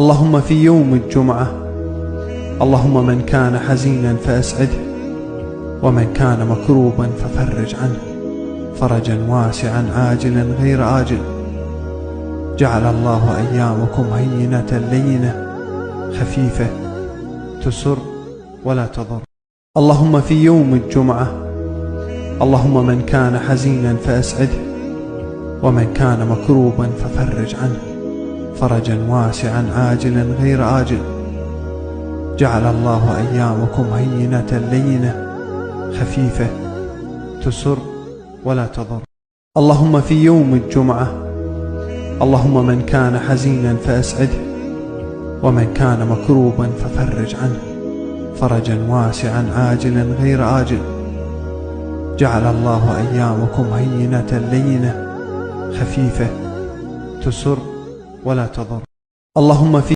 اللهم في يوم الجمعة، اللهم من كان حزينا فأسعده، ومن كان مكروبا ففرج عنه فرجا واسعا عاجلا غير آجل. جعل الله أيامكم هينة لينة خفيفة تسر ولا تضر. اللهم في يوم الجمعة، اللهم من كان حزينا فأسعده، ومن كان مكروبا ففرج عنه فرجا واسعا عاجلا غير آجل. جعل الله أيامكم هينة لينة خفيفة تسر ولا تضر. اللهم في يوم الجمعة، اللهم من كان حزينا فأسعده، ومن كان مكروبا ففرج عنه فرجا واسعا عاجلا غير آجل. جعل الله أيامكم هينة لينة خفيفة تسر ولا تضر. اللهم في